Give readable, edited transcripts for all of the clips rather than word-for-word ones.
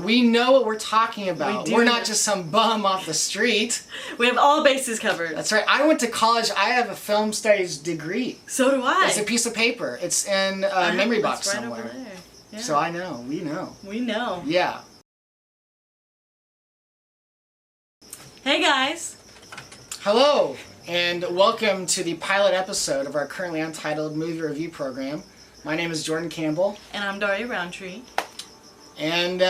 We know what we're talking about. We do. We're not just some bum off the street. We have all bases covered. That's right. I went to college. I have a film studies degree. So do I. It's a piece of paper. It's in a memory box right somewhere. Over there. Yeah. So I know. We know. We know. Yeah. Hey guys. Hello, and welcome to the pilot episode of our currently untitled movie review program. My name is Jordan Campbell. And I'm Daria Rountree. And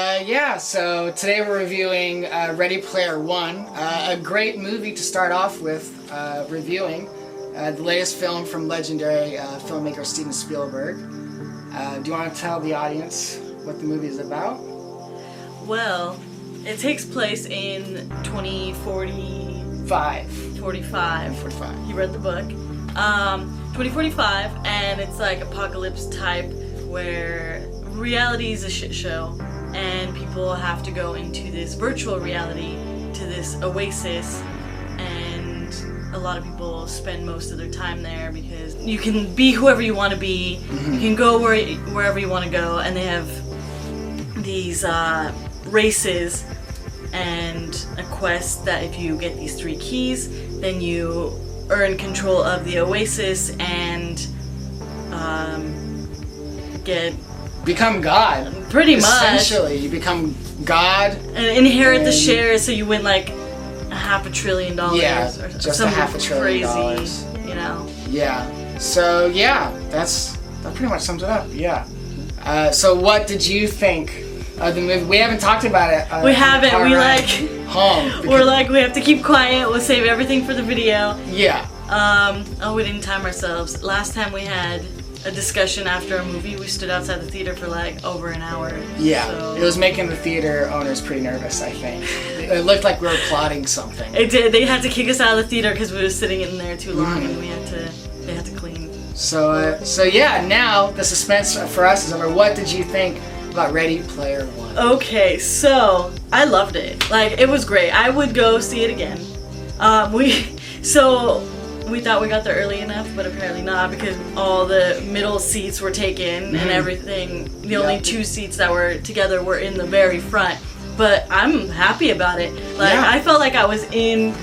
so today we're reviewing Ready Player One, a great movie to start off with reviewing. The latest film from legendary filmmaker Steven Spielberg. Do you want to tell the audience what the movie is about? Well, it takes place in 2045. 45. You read the book. 2045, and it's like apocalypse type where reality is a shit show and people have to go into this virtual reality to this Oasis, and a lot of people spend most of their time there because you can be whoever you want to be. Mm-hmm. You can go wherever you want to go, and they have these races and a quest that if you get these 3 keys, then you earn control of the Oasis and become God. Pretty much. Essentially, you become God. And inherit the shares, so you win like $500 billion. Yeah, or just some $500 billion. Crazy, you know. Yeah. So yeah, that pretty much sums it up. Yeah. So what did you think of the movie? We haven't talked about it. We haven't. We home. We're like, we have to keep quiet. We'll save everything for the video. Yeah. We didn't time ourselves. Last time we had a discussion after a movie, we stood outside the theater for like over an hour. Yeah. So. It was making the theater owners pretty nervous, I think. It looked like we were plotting something. It did. They had to kick us out of the theater because we were sitting in there too long, and they had to clean. So yeah, now the suspense for us is over. What did you think about Ready Player One? Okay, so I loved it. Like, it was great. I would go see it again. We thought we got there early enough, but apparently not, because all the middle seats were taken and everything. The only 2 seats that were together were in the very front. But I'm happy about it. Like, I felt like I was in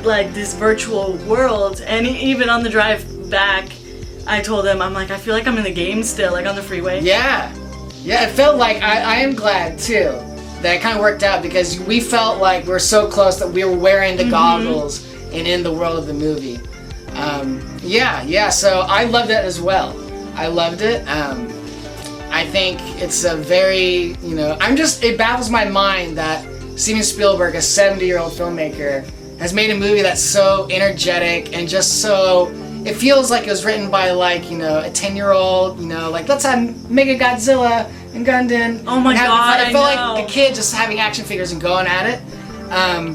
like this virtual world, and even on the drive back, I told them, I'm like, I feel like I'm in the game still, like on the freeway. Yeah, it felt like, I am glad too that it kind of worked out, because we felt like we're so close that we were wearing the goggles and in the world of the movie. So I loved it as well. I loved it. I think it's a very, it baffles my mind that Steven Spielberg, a 70-year-old filmmaker, has made a movie that's so energetic and just so, it feels like it was written by like, a 10-year-old, like, let's have Mega Godzilla and Gundam. Oh my god, I felt like a kid just having action figures and going at it.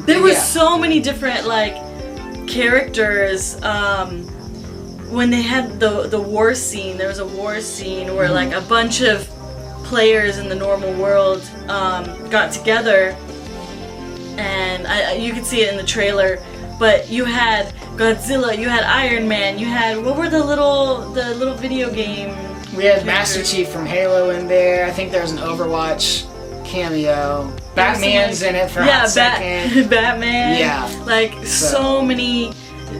There were so many different like characters. When they had the war scene, there was a war scene where like a bunch of players in the normal world got together, and you could see it in the trailer. But you had Godzilla, you had Iron Man, you had, what were the little video game? We had Master Chief from Halo in there. I think there was an Overwatch cameo. Batman's in it for a hot second. Batman. Yeah. Like, so many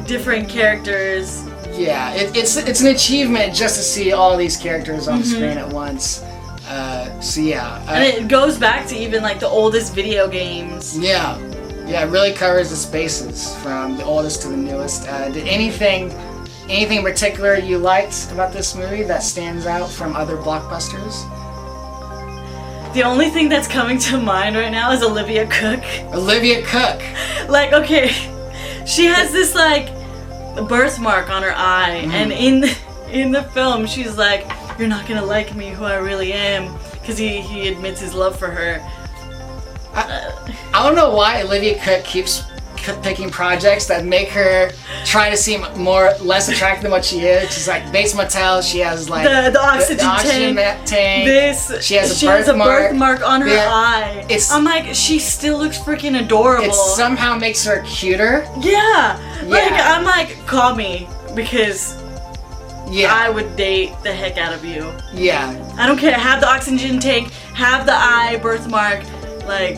different characters. Yeah, it's an achievement just to see all these characters on screen at once. And it goes back to even like the oldest video games. Yeah, it really covers the spaces from the oldest to the newest. Did anything in particular you liked about this movie that stands out from other blockbusters? The only thing that's coming to mind right now is Olivia Cook. Olivia Cook. Like, okay, she has this like birthmark on her eye, and in the film she's like, "You're not gonna like me who I really am," because he admits his love for her. I don't know why Olivia Cook keeps picking projects that make her try to seem less attractive than what she is. She's like Bates Motel. She has like the oxygen tank. She has a birthmark on her eye. I'm like, she still looks freaking adorable. It somehow makes her cuter. Yeah. Like, I'm like, call me, because Yeah. I would date the heck out of you. Yeah. I don't care. Have the oxygen tank, have the eye birthmark, like,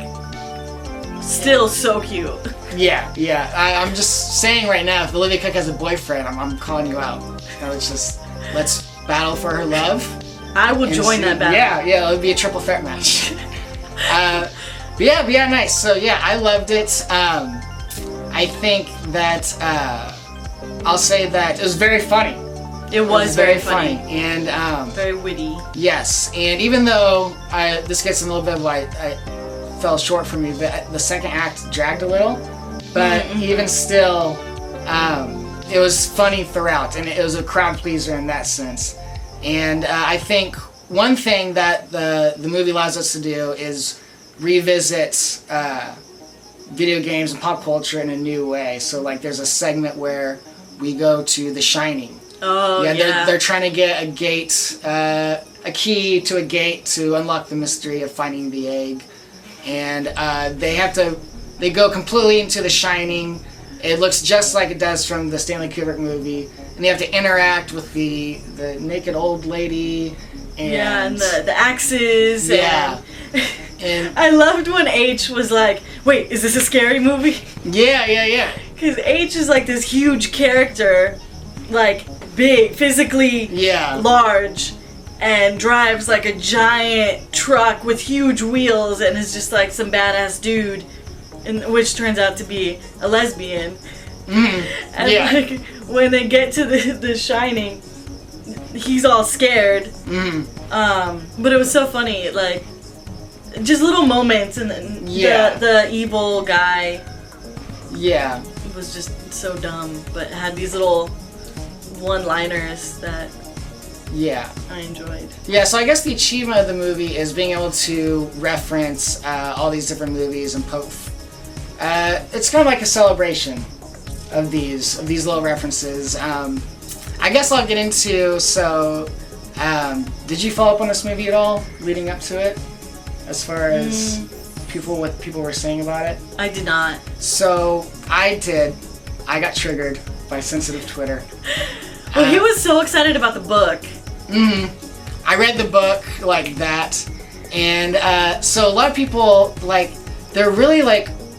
still so cute. Yeah, yeah. I'm just saying right now, if Olivia Cooke has a boyfriend, I'm calling you out. Let's battle for her love. I will join that battle. Yeah, it would be a triple threat match. But yeah, nice. So yeah, I loved it. I think that I'll say that it was very funny. It was very funny. And very witty. Yes, and even though this gets a little bit of like I fell short for me, but the second act dragged a little. But even still, it was funny throughout, and it was a crowd pleaser in that sense. And I think one thing that the movie allows us to do is revisit video games and pop culture in a new way. So like there's a segment where we go to The Shining. Oh, yeah. They're trying to get a key to a gate to unlock the mystery of finding the egg. And they go completely into The Shining. It looks just like it does from the Stanley Kubrick movie. And they have to interact with the naked old lady. And the axes. Yeah. And I loved when H was like, wait, is this a scary movie? Yeah. Because H is like this huge character, like big, physically large, and drives like a giant truck with huge wheels and is just like some badass dude, which turns out to be a lesbian. And like when they get to the Shining, he's all scared. But it was so funny, like just little moments, and then the evil guy was just so dumb, but had these little one-liners that I enjoyed. Yeah, so I guess the achievement of the movie is being able to reference all these different movies and poke. It's kind of like a celebration of these little references. I guess I'll get into. So, did you follow up on this movie at all leading up to it, as far as what people were saying about it? I did not. So I did. I got triggered by sensitive Twitter. Well, he was so excited about the book. I read the book like that, and so a lot of people they're really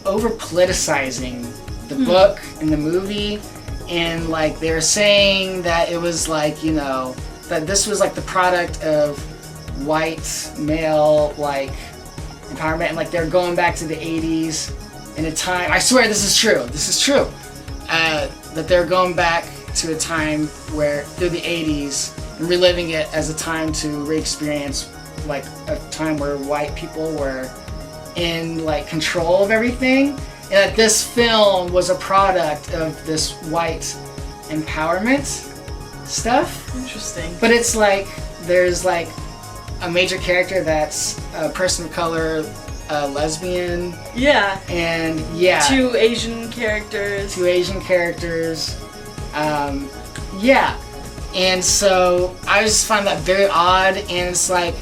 over politicizing the book and the movie, and they're saying that it was that this was the product of white male empowerment, and they're going back to the 80s in a time. I swear this is true. That they're going back to a time where through the 80s and reliving it as a time to re-experience a time where white people were in control of everything, and that this film was a product of this white empowerment stuff. Interesting. But it's there's a major character that's a person of color, a lesbian. Yeah. And Two Asian characters. And so I just find that very odd, and it's it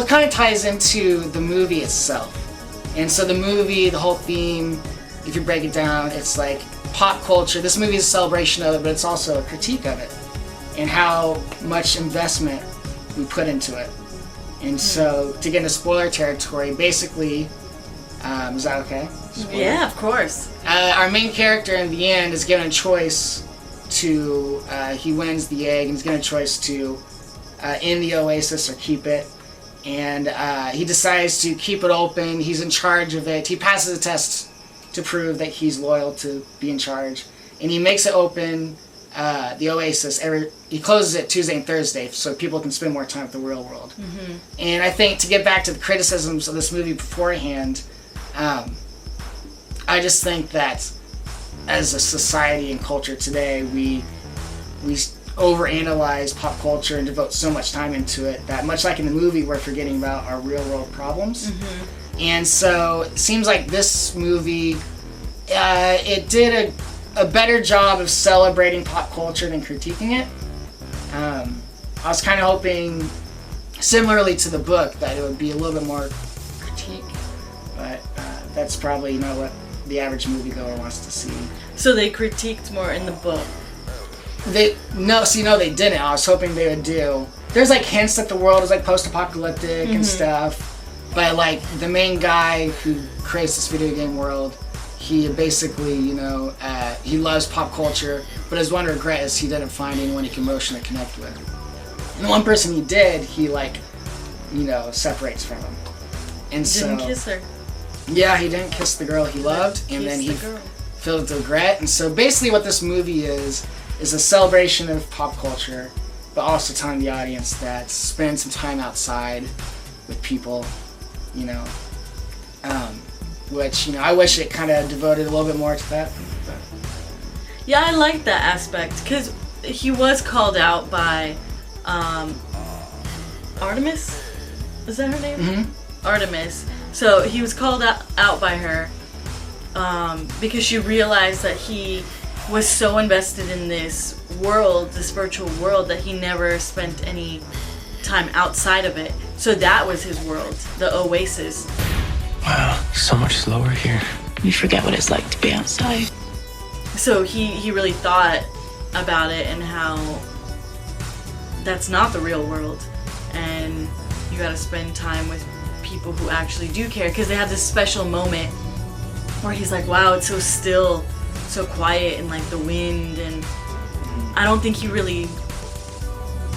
kind of ties into the movie itself. And so the movie, the whole theme, if you break it down, it's pop culture. This movie is a celebration of it, but it's also a critique of it and how much investment we put into it. And so, to get into spoiler territory, basically, is that okay? Spoiler? Yeah, of course. Our main character in the end is given a choice to, he wins the egg, and he's given a choice to end the Oasis or keep it. And he decides to keep it open. He's in charge of it. He passes a test to prove that he's loyal to be in charge. And he makes it open, the Oasis. He closes it Tuesday and Thursday so people can spend more time with the real world. And I think, to get back to the criticisms of this movie beforehand, I just think that as a society and culture today, we overanalyze pop culture and devote so much time into it that, much like in the movie, we're forgetting about our real world problems. And so it seems like this movie, it did a better job of celebrating pop culture than critiquing it. I was kind of hoping, similarly to the book, that it would be a little bit more critique, but that's probably not what the average moviegoer wants to see. So they critiqued more in the book. they didn't. I was hoping they would do. There's like hints that the world is like post-apocalyptic and stuff, but like the main guy who creates this video game world, he basically, he loves pop culture, but his one regret is he didn't find anyone he can emotionally connect with. And the one person he did, he separates from him. And Didn't kiss her. Yeah, he didn't kiss the girl he loved, and then he filled with regret. And so basically what this movie is a celebration of pop culture, but also telling the audience that spend some time outside with people, which, I wish it kind of devoted a little bit more to that. But. Yeah, I like that aspect, because he was called out by Artemis? Is that her name? Mm-hmm. Artemis. So he was called out by her because she realized that he was so invested in this world, this virtual world, that he never spent any time outside of it. So that was his world, the Oasis. Wow, so much slower here. You forget what it's like to be outside. So he really thought about it and how that's not the real world, and you gotta spend time with people who actually do care, because they have this special moment where he's like, wow, it's so still, so quiet, and like the wind, and I don't think he really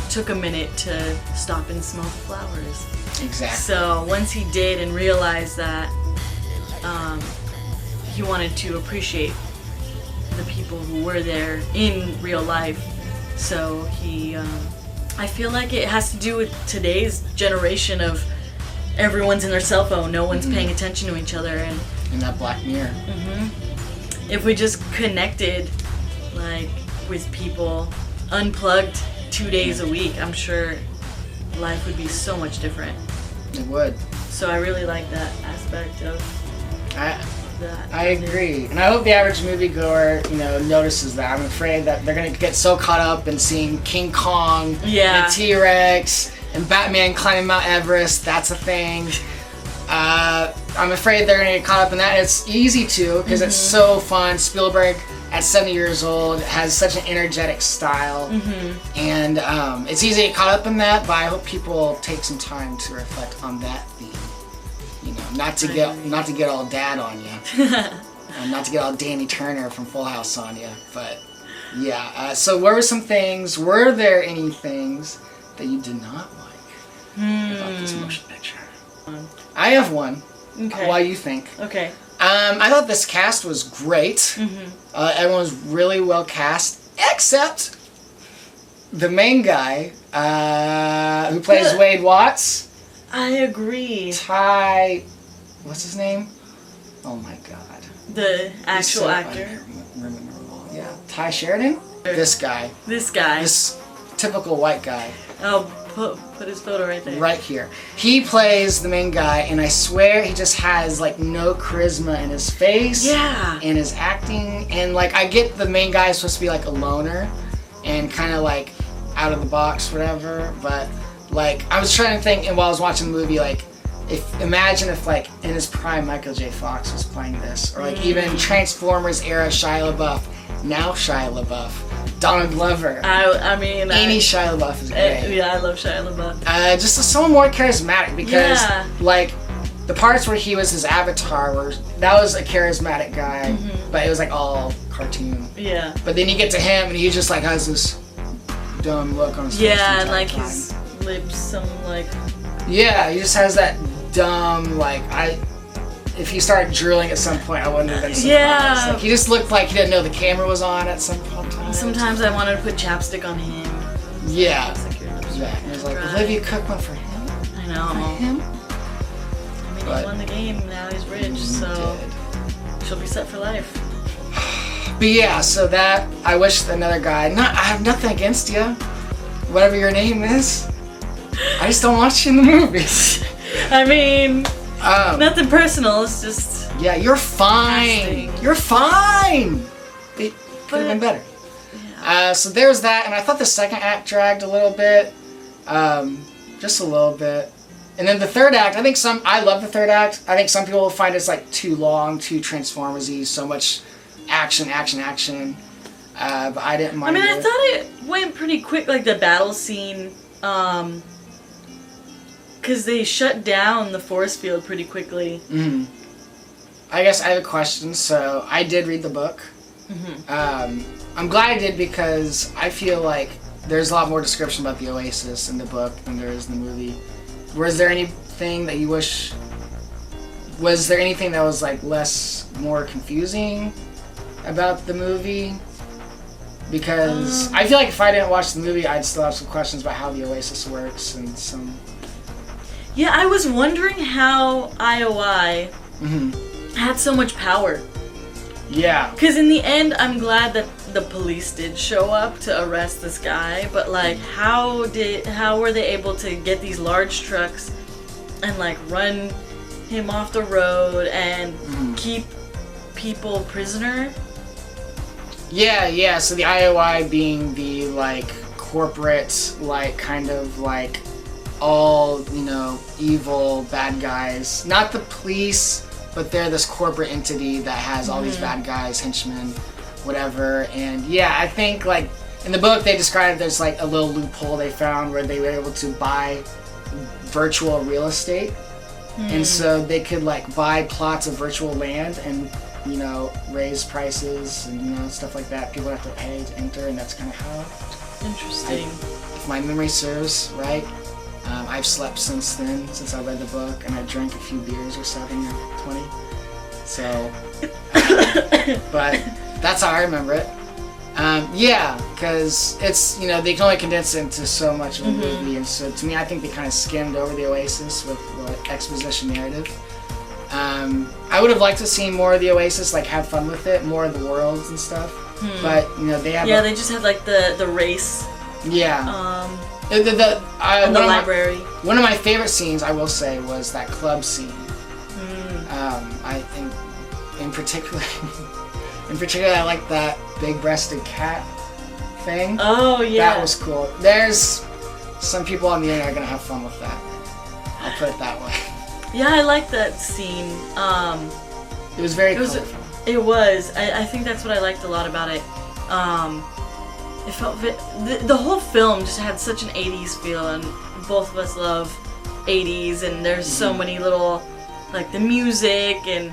took a minute to stop and smell the flowers. Exactly. So once he did and realized that, he wanted to appreciate the people who were there in real life. So he, I feel like it has to do with today's generation of everyone's in their cell phone, no one's paying attention to each other, and in that Black Mirror. If we just connected like with people, unplugged 2 days a week, I'm sure life would be so much different. It would. So I really like that aspect of that. I agree, and I hope the average moviegoer, notices that. I'm afraid that they're gonna get so caught up in seeing King Kong, and a T-Rex, and Batman climbing Mount Everest. That's a thing. I'm afraid they're gonna get caught up in that. It's easy to, because it's so fun. Spielberg, at 70 years old, has such an energetic style, and it's easy to get caught up in that. But I hope people take some time to reflect on that theme. Not to get all dad on you, not to get all Danny Turner from Full House on you, but yeah. So what were some things? Were there any things that you did not like about this motion picture? I have one. Okay. While you think. Okay. I thought this cast was great. Everyone was really well cast, except the main guy who plays Wade Watts. I agree. What's his name? Oh my god. The actual actor. Yeah. Ty Sheridan? This guy. This typical white guy. I'll put his photo right there. Right here. He plays the main guy, and I swear he just has like no charisma in his face. Yeah. And his acting, and like I get the main guy is supposed to be like a loner and kind of like out of the box, whatever, but like I was trying to think, and while I was watching the movie, like imagine if like in his prime Michael J. Fox was playing this, or like even Transformers era Shia LaBeouf, now Shia LaBeouf, Donald Glover. I mean, any Shia LaBeouf is great. Yeah, I love Shia LaBeouf. Just someone more charismatic, because like the parts where he was his avatar that was a charismatic guy, but it was like all cartoon. Yeah. But then you get to him and he just like has this dumb look on his face. Yeah, and like his lips, some like. Yeah, he just has that dumb like if he started drooling at some point, I wouldn't have been surprised. Yeah. Like, he just looked like he didn't know the camera was on at some point. Sometimes I wanted to put chapstick on him. Yeah. Yeah. It was like, Olivia cooked one for him. I know. For him. I mean, he won the game. Now he's rich, so she'll be set for life. But yeah, so that I wish another guy. I have nothing against you, whatever your name is. I just don't watch you in the movies. I mean, nothing personal. It's just. Yeah, you're fine. Casting. You're fine. It could have been better. Yeah. So there's that, and I thought the second act dragged a little bit, just a little bit. And then the third act, I love the third act. I think some people will find it's like too long, too Transformers-y, so much action. but I didn't I mind mean, it. I thought it went pretty quick, like the battle scene, because they shut down the force field pretty quickly. Mm-hmm. I guess I have a question. So I did read the book. Mm-hmm. I'm glad I did because I feel like there's a lot more description about the Oasis in the book than there is in the movie. Was there anything that you wish... Was there anything that was like more confusing about the movie? Because I feel like if I didn't watch the movie, I'd still have some questions about how the Oasis works and some... Yeah, I was wondering how IOI had so much power. Yeah. Because in the end, I'm glad that the police did show up to arrest this guy, but like, how were they able to get these large trucks and like run him off the road and keep people prisoner? Yeah, so the IOI being the like corporate, like kind of like all, evil bad guys. Not the police, but they're this corporate entity that has all these bad guys, henchmen, whatever. And yeah, I think like in the book they described there's like a little loophole they found where they were able to buy virtual real estate. And so they could like buy plots of virtual land and raise prices and stuff like that. People have to pay to enter, and that's kind of how. Interesting. If my memory serves right, I've slept since then, since I read the book, and I drank a few beers or 7 or 20. So, but that's how I remember it. Yeah, because it's, they can only condense it into so much of a movie, and so to me, I think they kind of skimmed over the Oasis with the exposition narrative. I would have liked to see more of the Oasis, like have fun with it, more of the worlds and stuff. But they have. Yeah, they just had like the race. Yeah. And the library. One of my favorite scenes, I will say, was that club scene. I think, in particular, I like that big-breasted cat thing. Oh yeah. That was cool. There's some people on the internet are gonna have fun with that. I'll put it that way. Yeah, I like that scene. It was very colorful. It was. I think that's what I liked a lot about it. It felt the whole film just had such an 80s feel, and both of us love 80s, and there's so many little, like the music and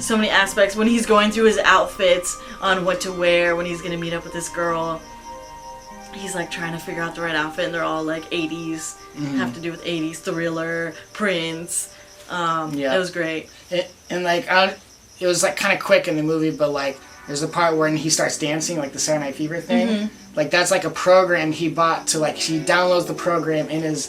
so many aspects when he's going through his outfits on what to wear when he's gonna meet up with this girl. He's like trying to figure out the right outfit, and they're all like 80s, have to do with 80s, Thriller, Prince. It was great. It was like kind of quick in the movie, but like there's a part when he starts dancing, like the Saturday Night Fever thing. Like that's like a program he bought to like he downloads the program in his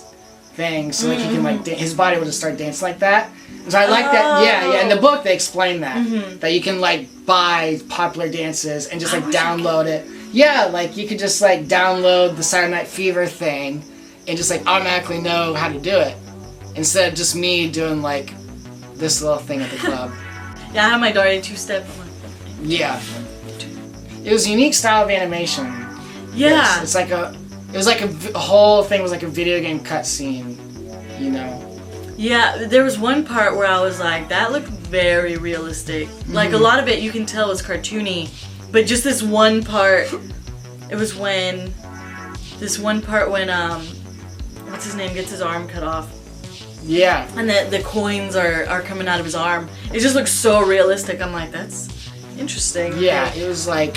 thing so like he can like his body will just start dancing like that. And so I like that. Yeah. In the book they explain that that you can like buy popular dances and just like download it. Yeah, like you could just like download the Saturday Night Fever thing and just like automatically know how to do it. Instead of just me doing like this little thing at the club. Yeah, I had my Daria two-step. Yeah. It was a unique style of animation. Yeah. Yes. It was like a whole thing was like a video game cutscene, Yeah, there was one part where I was like, that looked very realistic. Like a lot of it you can tell was cartoony, but just this one part, it was when what's his name gets his arm cut off. Yeah. And the coins are coming out of his arm. It just looks so realistic. I'm like, that's interesting. Yeah, it was like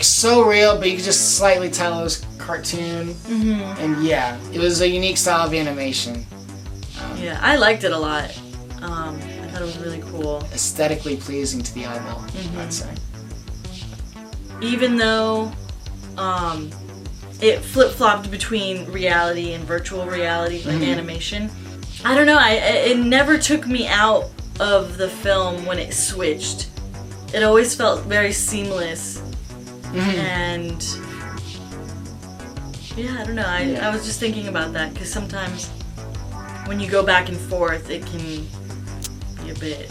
so real, but you could just slightly tell it was cartoon. And yeah, it was a unique style of animation. Yeah, I liked it a lot. I thought it was really cool. Aesthetically pleasing to the eyeball, I'd say. Even though it flip-flopped between reality and virtual reality, like animation. I don't know, it never took me out of the film when it switched. It always felt very seamless. And yeah, I don't know, I was just thinking about that, because sometimes when you go back and forth, it can be a bit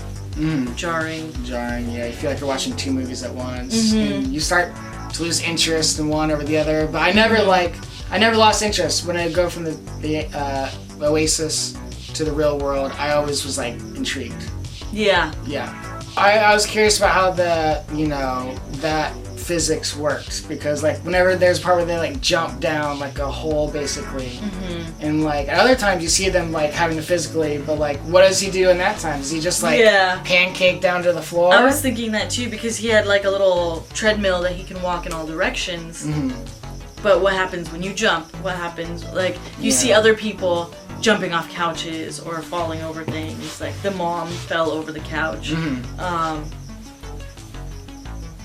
jarring. Yeah, you feel like you're watching two movies at once. And you start to lose interest in one over the other, but I never lost interest when I go from the Oasis to the real world. I always was like intrigued. Yeah. I was curious about how that physics worked, because like whenever there's a part where they like jump down like a hole basically, and like at other times you see them like having to physically, but like what does he do in that time? Does he just like pancake down to the floor? I was thinking that too, because he had like a little treadmill that he can walk in all directions. But what happens when you jump? What happens, like, you see other people jumping off couches or falling over things. Like, the mom fell over the couch.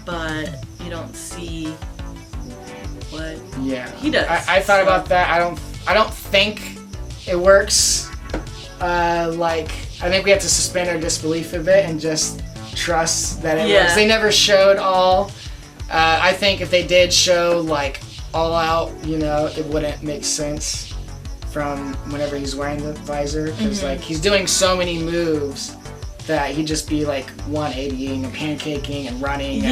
But you don't see what he does. I thought about that. I don't think it works. Like, I think we have to suspend our disbelief a bit and just trust that it works. They never showed all. I think if they did show, like, all out, you know, it wouldn't make sense from whenever he's wearing the visor, because like he's doing so many moves that he'd just be like 180ing and pancaking and running.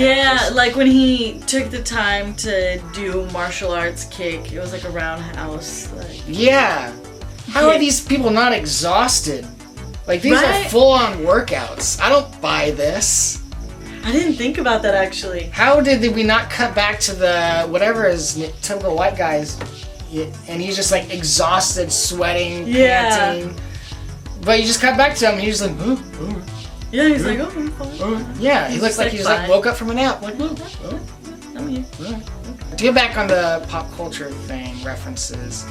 Like when he took the time to do martial arts kick, it was like a roundhouse. Like, how are these people not exhausted? Like, these are full-on workouts. I don't buy this. I didn't think about that, actually. How did we not cut back to the whatever is typical white guys, and he's just like exhausted, sweating, panting. But you just cut back to him, and he's just like, yeah, he's like, oh, I'm fine. Yeah, he looks like he just like woke up from a nap. Like, I'm here. To get back on the pop culture thing, references.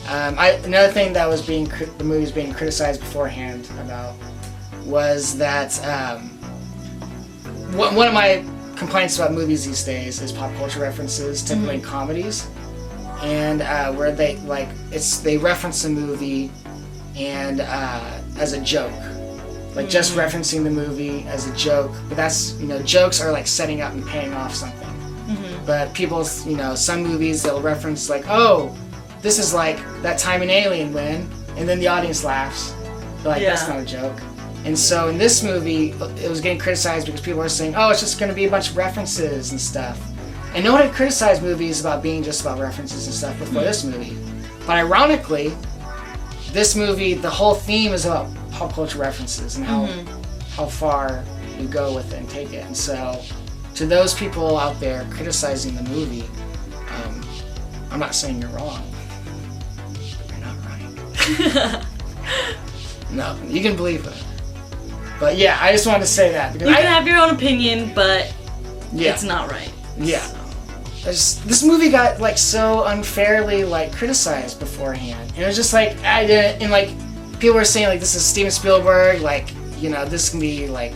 Another thing that was the movie was being criticized beforehand about was that. One of my complaints about movies these days is pop culture references, typically in comedies, and where they like they reference a movie and as a joke, like just referencing the movie as a joke. But that's, you know, jokes are like setting up and paying off something. But people, you know, some movies they'll reference like, oh, this is like that time in Alien when, and then the audience laughs. They're like, that's not a joke. And so in this movie, it was getting criticized because people were saying, oh, it's just going to be a bunch of references and stuff. And no one had criticized movies about being just about references and stuff before this movie. But ironically, this movie, the whole theme is about pop culture references and how far you go with it and take it. And so to those people out there criticizing the movie, I'm not saying you're wrong, but you're not right. No, you can believe it. But yeah, I just wanted to say that. Because you can have your own opinion, but it's not right. Yeah. So. This movie got like so unfairly like criticized beforehand. And it was just like, and like people were saying like this is Steven Spielberg, like, you know, this can be like,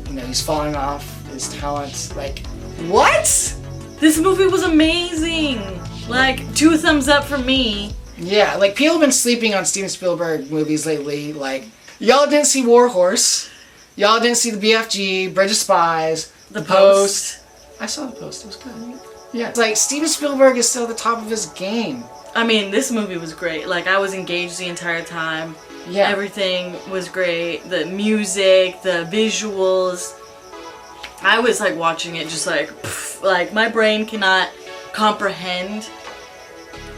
you know, he's falling off his talent. Like, what? This movie was amazing. Like, 2 thumbs up for me. Yeah, like people have been sleeping on Steven Spielberg movies lately. Like, y'all didn't see War Horse. Y'all didn't see the BFG, Bridge of Spies, The Post. I saw The Post. It was good. Yeah. It's like Steven Spielberg is still at the top of his game. I mean, this movie was great. Like, I was engaged the entire time. Yeah. Everything was great. The music, the visuals. I was like watching it just like, pff, like my brain cannot comprehend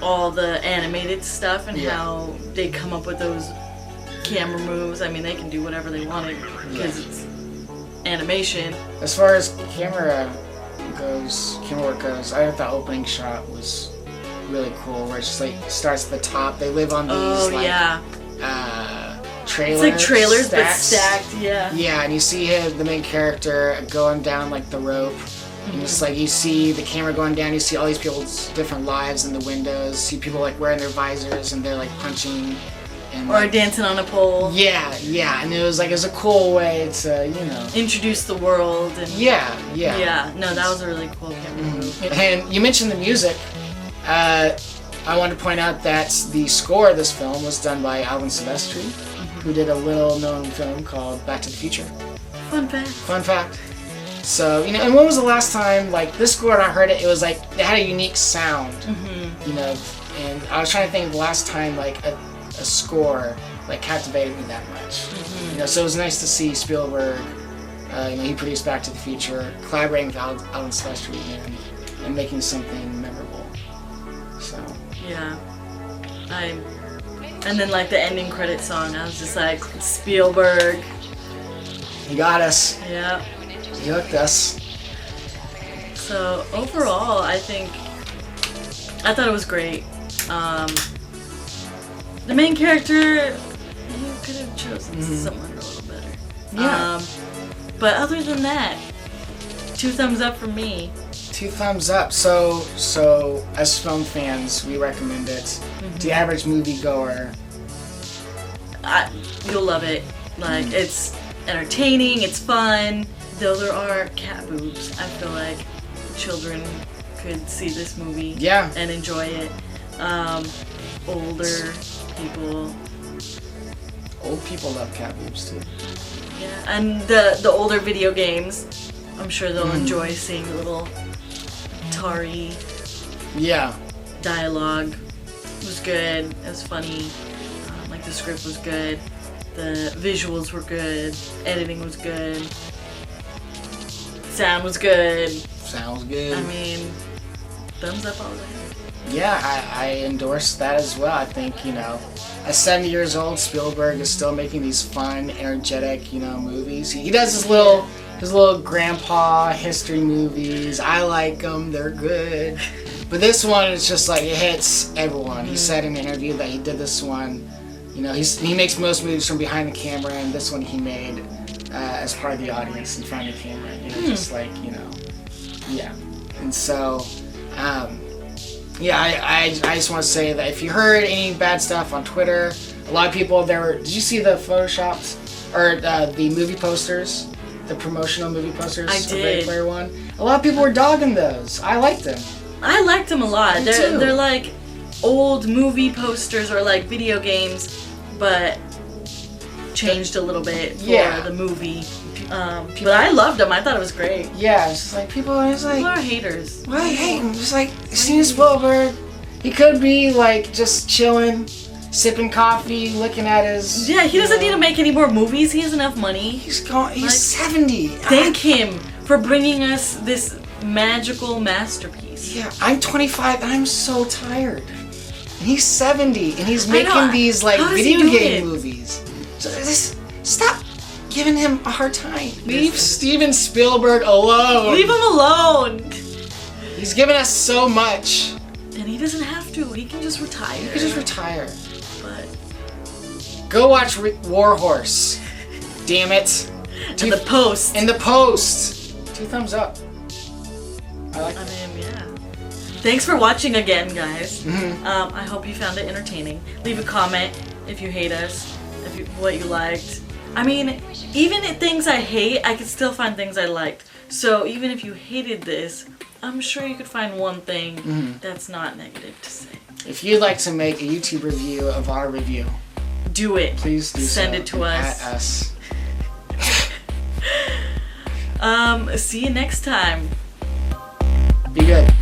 all the animated stuff and how they come up with those camera moves. I mean, they can do whatever they wanted because it's animation. As far as camera work goes, I thought the opening shot was really cool, where it's just like starts at the top. They live on these trailers. It's like trailers stacks. But stacked, yeah. Yeah, and you see the main character going down like the rope. And it's like you see the camera going down, you see all these people's different lives in the windows, see people like wearing their visors and they're like punching and or like, dancing on a pole. Yeah, and it was a cool way to, you know, introduce the world and Yeah, no, that was a really cool camera move. And you mentioned the music. I wanted to point out that the score of this film was done by Alvin Silvestri, who did a little known film called Back to the Future. Fun fact. So, you know, and when was the last time, like, this score, when I heard it, it was like, it had a unique sound, you know, and I was trying to think of the last time, like, a score, like, captivated me that much. You know, so it was nice to see Spielberg, you know, he produced Back to the Future, collaborating with Alvin Silvestri and making something memorable, so. Yeah. And then, like, the ending credit song, I was just like, Spielberg. He got us. Yeah. He hooked us. So So overall, I thought it was great. The main character, you could have chosen someone a little better. Yeah. But other than that, 2 thumbs up from me. 2 thumbs up. So as film fans, we recommend it. The average moviegoer, You'll love it. Like, it's entertaining, it's fun. Though there are cat boobs, I feel like children could see this movie and enjoy it. Older people. Old people love cat boobs too. Yeah, and the older video games, I'm sure they'll enjoy seeing the little Atari dialogue. It was good. It was funny. Like, the script was good. The visuals were good. Editing was good. Sound was good. Sounds good. I mean, thumbs up all the way. Yeah, I endorse that as well. I think, you know, at 70 years old, Spielberg is still making these fun, energetic, you know, movies. He does his little grandpa history movies. I like them. They're good. But this one is just like, it hits everyone. He said in an interview that he did this one, you know, he makes most movies from behind the camera, and this one he made as part of the audience in front of the camera. You know, just like, you know, yeah. And so, I just want to say that if you heard any bad stuff on Twitter, a lot of people did you see the photoshops or the movie posters, the promotional movie posters? I The Ready did. Player One. A lot of people were dogging those. I liked them. I liked them a lot. Me too. They're like old movie posters or like video games, but changed a little bit for the movie. But I loved them. I thought it was great. Yeah, it's just like people are just People like, are haters. why hate him? Just like Steven Spielberg, he could be like just chilling, sipping coffee, looking at his. Yeah, he doesn't need to make any more movies. He has enough money. He's Like, 70. Thank him for bringing us this magical masterpiece. Yeah, I'm 25 and I'm so tired. And he's 70 and he's I know. making these like How does he video do game it? movies. So stop giving him a hard time. Leave Steven Spielberg alone. Leave him alone. He's given us so much. And he doesn't have to. He can just retire. He could just retire. But Go watch War Horse. Damn it. in the post. In the post. 2 thumbs up. I like I that. mean, yeah. Thanks for watching again, guys. I hope you found it entertaining. Leave a comment if you hate us, what you liked. I mean, even things I hate, I could still find things I liked. So even if you hated this, I'm sure you could find one thing that's not negative to say. If you'd like to make a YouTube review of our review, Do it. please do Send so. it to us. At us. See you next time. Be good.